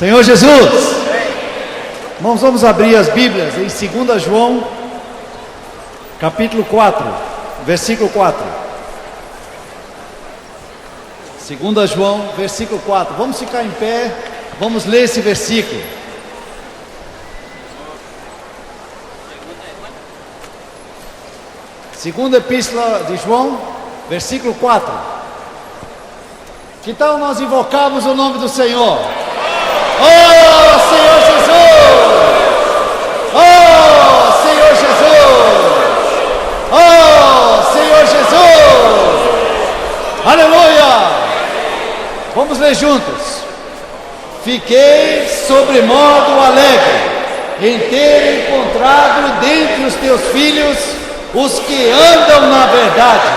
Senhor Jesus. Irmãos, vamos abrir as Bíblias em 2 João, capítulo 4, versículo 4. 2 João, versículo 4. Vamos ficar em pé, vamos ler esse versículo. Segunda Epístola de João, versículo 4. Que tal nós invocarmos o nome do Senhor? Oh, Senhor Jesus! Oh, Senhor Jesus! Oh, Senhor Jesus! Aleluia! Vamos ler juntos. Fiquei sobremodo alegre em ter encontrado dentre os teus filhos os que andam na verdade,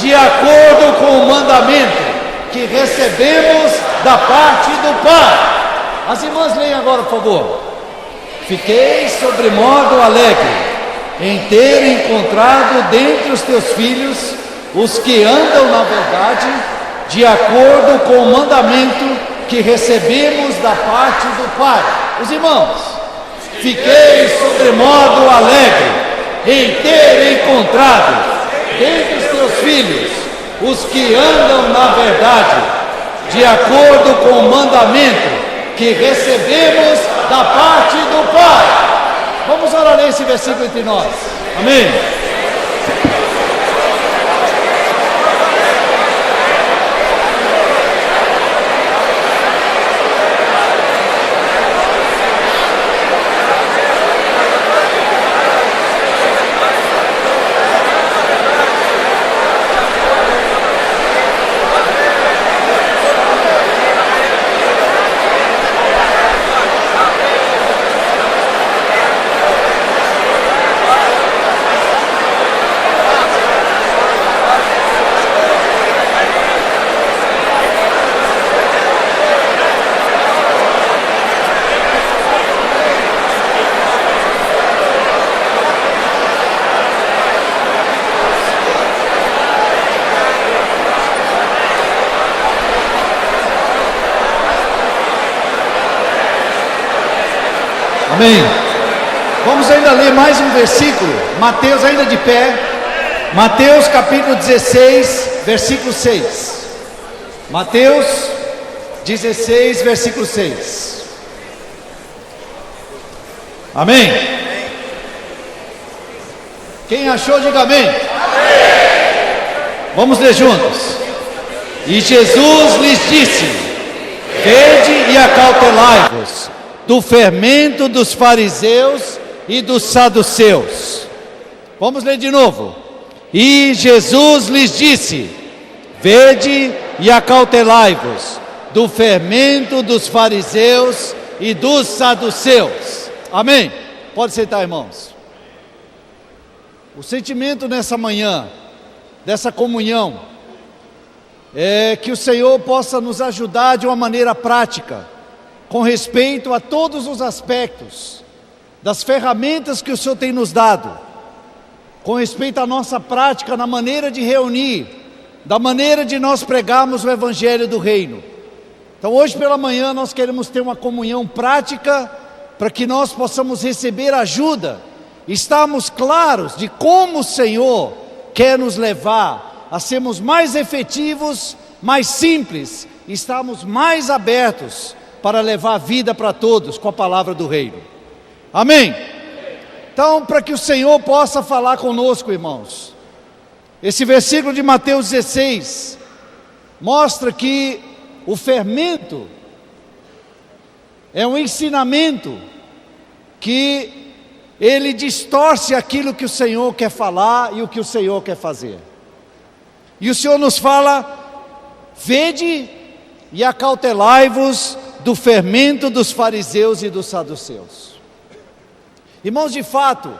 de acordo com o mandamento que recebemos da parte do Pai. As irmãs leiam agora, por favor. Fiquei sobremodo alegre em ter encontrado dentre os teus filhos os que andam na verdade, de acordo com o mandamento que recebemos da parte do Pai. Os irmãos, fiquei sobremodo alegre em ter encontrado dentre os teus filhos os que andam na verdade, de acordo com o mandamento que recebemos da parte do Pai. Vamos orar esse versículo entre nós. Amém. Amém. Vamos ainda ler mais um versículo. Mateus, ainda de pé. Mateus capítulo 16, versículo 6. Mateus 16, versículo 6. Amém. Quem achou, diga amém. Amém. Vamos ler juntos. E Jesus lhes disse: vede e acautelai-vos do fermento dos fariseus e dos saduceus. Vamos ler de novo. E Jesus lhes disse: vede e acautelai-vos do fermento dos fariseus e dos saduceus. Amém. Pode sentar, irmãos. O sentimento nessa manhã, dessa comunhão, é que o Senhor possa nos ajudar de uma maneira prática, com respeito a todos os aspectos das ferramentas que o Senhor tem nos dado, com respeito à nossa prática na maneira de reunir, da maneira de nós pregarmos o Evangelho do Reino. Então hoje pela manhã nós queremos ter uma comunhão prática, para que nós possamos receber ajuda, estarmos claros de como o Senhor quer nos levar a sermos mais efetivos, mais simples, estarmos mais abertos para levar vida para todos com a palavra do reino. Amém? Então, para que o Senhor possa falar conosco, irmãos, esse versículo de Mateus 16 mostra que o fermento é um ensinamento que ele distorce aquilo que o Senhor quer falar e o que o Senhor quer fazer. E o Senhor nos fala: vede e acautelai-vos do fermento dos fariseus e dos saduceus. Irmãos, de fato,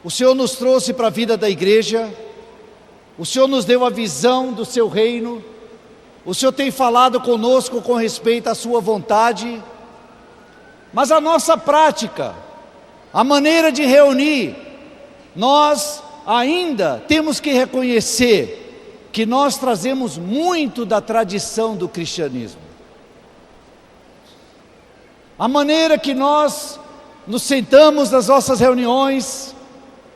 o Senhor nos trouxe para a vida da igreja, o Senhor nos deu a visão do seu reino, o Senhor tem falado conosco com respeito à sua vontade, mas a nossa prática, a maneira de reunir, nós ainda temos que reconhecer que nós trazemos muito da tradição do cristianismo. a maneira que nós nos sentamos nas nossas reuniões,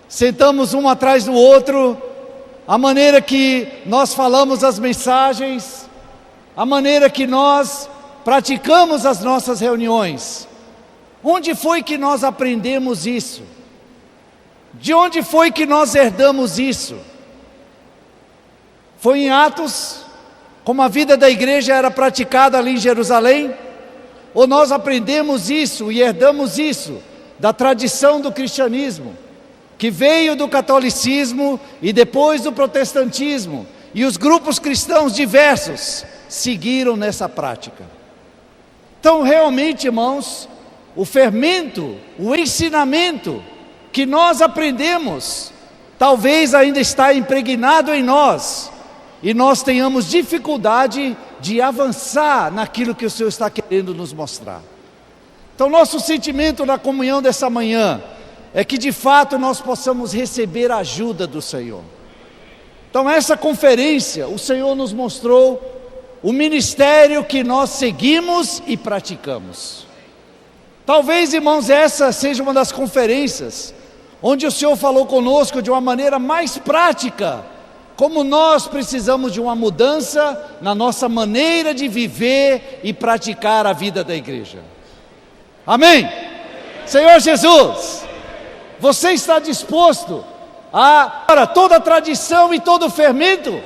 sentamos um atrás do outro, a maneira que nós falamos as mensagens, a maneira que nós praticamos as nossas reuniões. Onde foi que nós aprendemos isso? De onde foi que nós herdamos isso? Foi em Atos, como a vida da igreja era praticada ali em Jerusalém? Ou nós aprendemos isso e herdamos isso da tradição do cristianismo, que veio do catolicismo e depois do protestantismo, e os grupos cristãos diversos seguiram nessa prática? Então, realmente, irmãos, o fermento, o ensinamento que nós aprendemos, talvez ainda está impregnado em nós, e nós tenhamos dificuldade de avançar naquilo que o Senhor está querendo nos mostrar. Então, nosso sentimento na comunhão dessa manhã é que de fato nós possamos receber a ajuda do Senhor. Então, essa conferência, o Senhor nos mostrou o ministério que nós seguimos e praticamos. Talvez, irmãos, essa seja uma das conferências onde o Senhor falou conosco de uma maneira mais prática, como nós precisamos de uma mudança na nossa maneira de viver e praticar a vida da igreja. Amém? Senhor Jesus, você está disposto para toda a tradição e todo o fermento?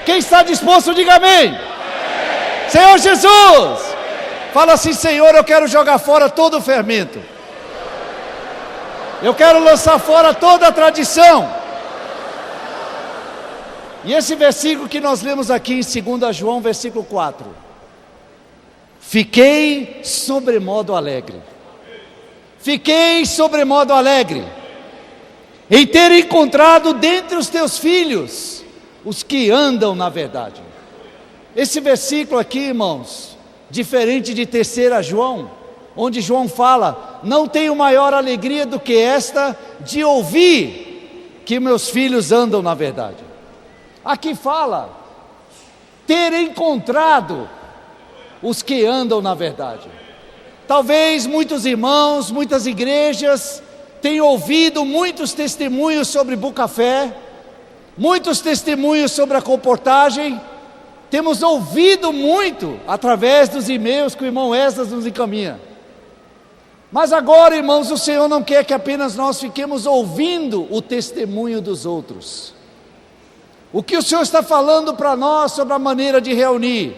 Quem está disposto, diga amém. Senhor Jesus, fala assim: Senhor, eu quero jogar fora todo o fermento, eu quero lançar fora toda a tradição. E esse versículo que nós lemos aqui em 2 João, versículo 4: fiquei sobremodo alegre. Fiquei sobremodo alegre em ter encontrado dentre os teus filhos os que andam na verdade. Esse versículo aqui, irmãos, diferente de 3 João, onde João fala: não tenho maior alegria do que esta, de ouvir que meus filhos andam na verdade. Aqui fala, ter encontrado os que andam na verdade. Talvez muitos irmãos, muitas igrejas tenham ouvido muitos testemunhos sobre Bucafé, muitos testemunhos sobre a comportagem. Temos ouvido muito através dos e-mails que o irmão Esdras nos encaminha. Mas agora, irmãos, o Senhor não quer que apenas nós fiquemos ouvindo o testemunho dos outros. O que o Senhor está falando para nós sobre a maneira de reunir,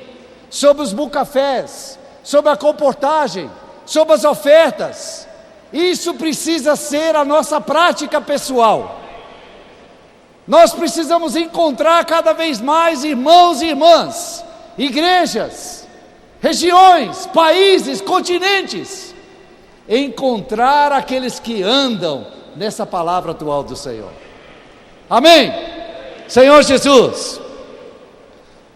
sobre os bucafés, sobre a comportagem, sobre as ofertas, isso precisa ser a nossa prática pessoal. Nós precisamos encontrar cada vez mais irmãos e irmãs, igrejas, regiões, países, continentes, encontrar aqueles que andam nessa palavra atual do Senhor. Amém? Senhor Jesus,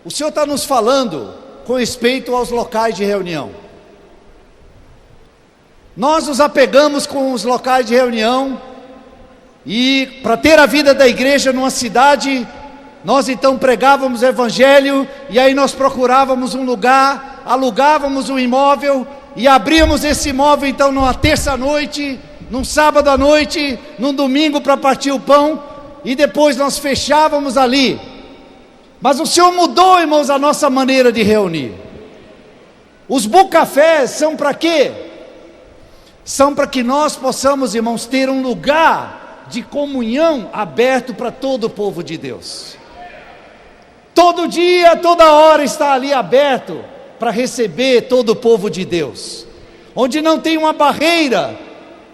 o Senhor está nos falando com respeito aos locais de reunião. Nós nos apegamos com os locais de reunião, e para ter a vida da igreja numa cidade, nós então pregávamos o evangelho, e aí nós procurávamos um lugar, alugávamos um imóvel, e abríamos esse imóvel então numa terça-noite, num sábado à noite, num domingo para partir o pão, e depois nós fechávamos ali. Mas o Senhor mudou, irmãos, a nossa maneira de reunir. Os bucafés são para quê? São para que nós possamos, irmãos, ter um lugar de comunhão aberto para todo o povo de Deus. Todo dia, toda hora está ali aberto para receber todo o povo de Deus, onde não tem uma barreira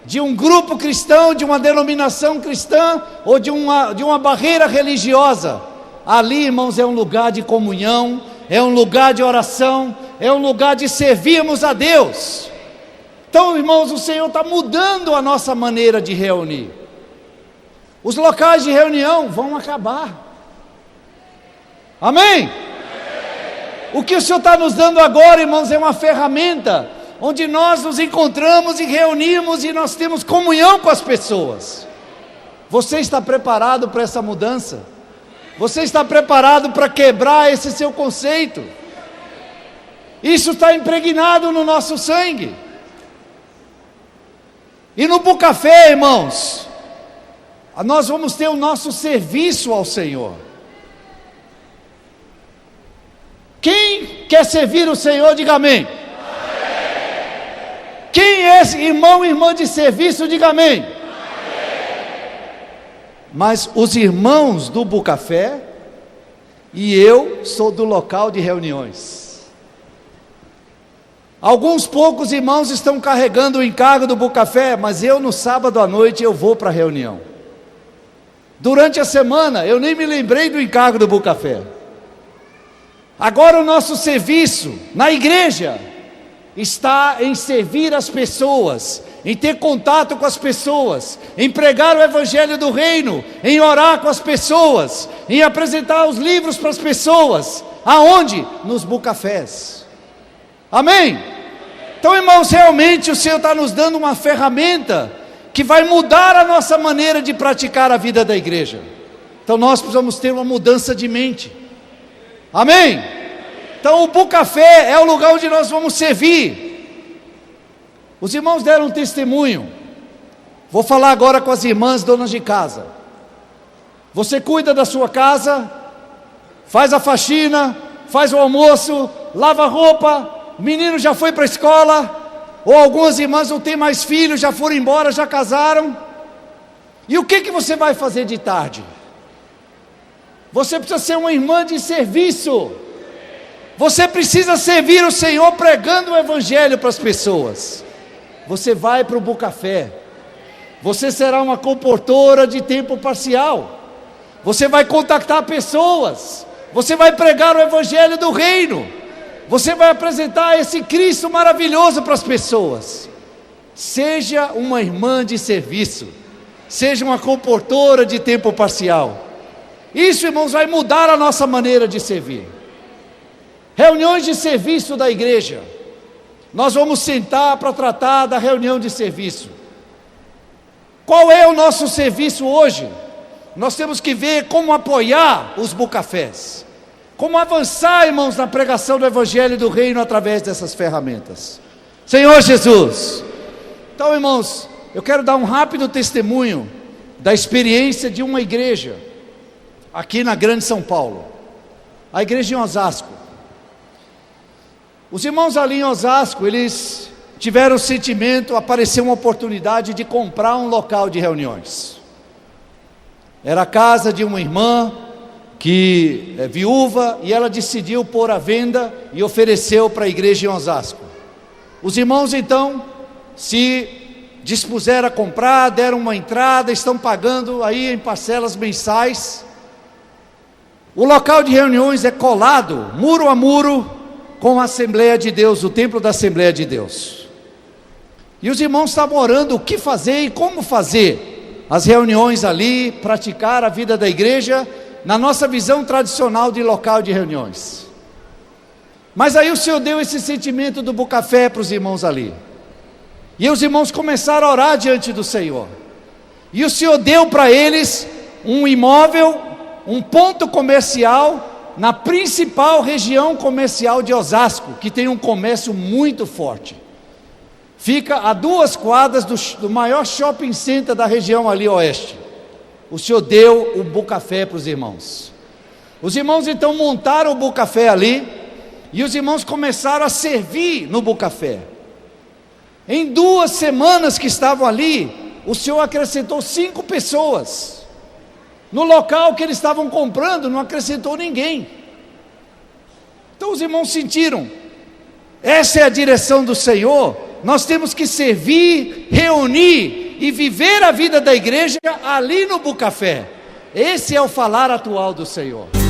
de um grupo cristão, de uma denominação cristã, ou de uma barreira religiosa. Ali, irmãos, é um lugar de comunhão, é um lugar de oração, é um lugar de servirmos a Deus. Então, irmãos, o Senhor está mudando a nossa maneira de reunir. Os locais de reunião vão acabar. Amém? O que o Senhor está nos dando agora, irmãos, é uma ferramenta onde nós nos encontramos e reunimos e nós temos comunhão com as pessoas. Você está preparado para essa mudança? Você está preparado para quebrar esse seu conceito? Isso está impregnado no nosso sangue. E no Bucafé, irmãos, nós vamos ter o nosso serviço ao Senhor. Quem quer servir o Senhor, diga amém. Quem é esse irmão e irmã de serviço, diga amém. Mas os irmãos do Bucafé e eu sou do local de reuniões. Alguns poucos irmãos estão carregando o encargo do Bucafé, mas eu no sábado à noite eu vou para a reunião. Durante a semana eu nem me lembrei do encargo do Bucafé. Agora o nosso serviço na igreja está em servir as pessoas, em ter contato com as pessoas, em pregar o evangelho do reino, em orar com as pessoas, em apresentar os livros para as pessoas. Aonde? Nos Bucafés. Amém? Então, irmãos, realmente o Senhor está nos dando uma ferramenta que vai mudar a nossa maneira de praticar a vida da igreja. Então nós precisamos ter uma mudança de mente. Amém? Então o Bucafé é o lugar onde nós vamos servir. Os irmãos deram um testemunho. Vou falar agora com as irmãs donas de casa. Você cuida da sua casa, faz a faxina, faz o almoço, lava a roupa, o menino já foi para a escola, ou algumas irmãs não têm mais filhos, já foram embora, já casaram. E o que você vai fazer de tarde? Você precisa ser uma irmã de serviço. Você precisa servir o Senhor pregando o evangelho para as pessoas. Você vai para o Bucafé. Você será uma comportora de tempo parcial. Você vai contactar pessoas. Você vai pregar o evangelho do reino. Você vai apresentar esse Cristo maravilhoso para as pessoas. Seja uma irmã de serviço. Seja uma comportora de tempo parcial. Isso, irmãos, vai mudar a nossa maneira de servir. Reuniões de serviço da igreja. Nós vamos sentar para tratar da reunião de serviço. Qual é o nosso serviço hoje? Nós temos que ver como apoiar os Bucafés. Como avançar, irmãos, na pregação do evangelho do reino através dessas ferramentas. Senhor Jesus. Então, irmãos, eu quero dar um rápido testemunho da experiência de uma igreja aqui na Grande São Paulo. A igreja em Osasco. Os irmãos ali em Osasco, eles tiveram o sentimento, apareceu uma oportunidade de comprar um local de reuniões. Era a casa de uma irmã que é viúva, e ela decidiu pôr à venda e ofereceu para a igreja em Osasco. Os irmãos então se dispuseram a comprar, deram uma entrada, estão pagando aí em parcelas mensais. O local de reuniões é colado, muro a muro, com a Assembleia de Deus, o templo da Assembleia de Deus. E os irmãos estavam orando o que fazer e como fazer as reuniões ali, praticar a vida da igreja, na nossa visão tradicional de local de reuniões. Mas aí o Senhor deu esse sentimento do Bucafé para os irmãos ali. E os irmãos começaram a orar diante do Senhor. E o Senhor deu para eles um imóvel, um ponto comercial, na principal região comercial de Osasco, que tem um comércio muito forte. Fica a 2 quadras do maior shopping center da região ali oeste. O Senhor deu o Bucafé para os irmãos. Os irmãos então montaram o Bucafé ali, e os irmãos começaram a servir no Bucafé. Em 2 semanas que estavam ali, o Senhor acrescentou 5 pessoas. No local que eles estavam comprando, não acrescentou ninguém. Então os irmãos sentiram, essa é a direção do Senhor. Nós temos que servir, reunir e viver a vida da igreja ali no Bucafé. Esse é o falar atual do Senhor.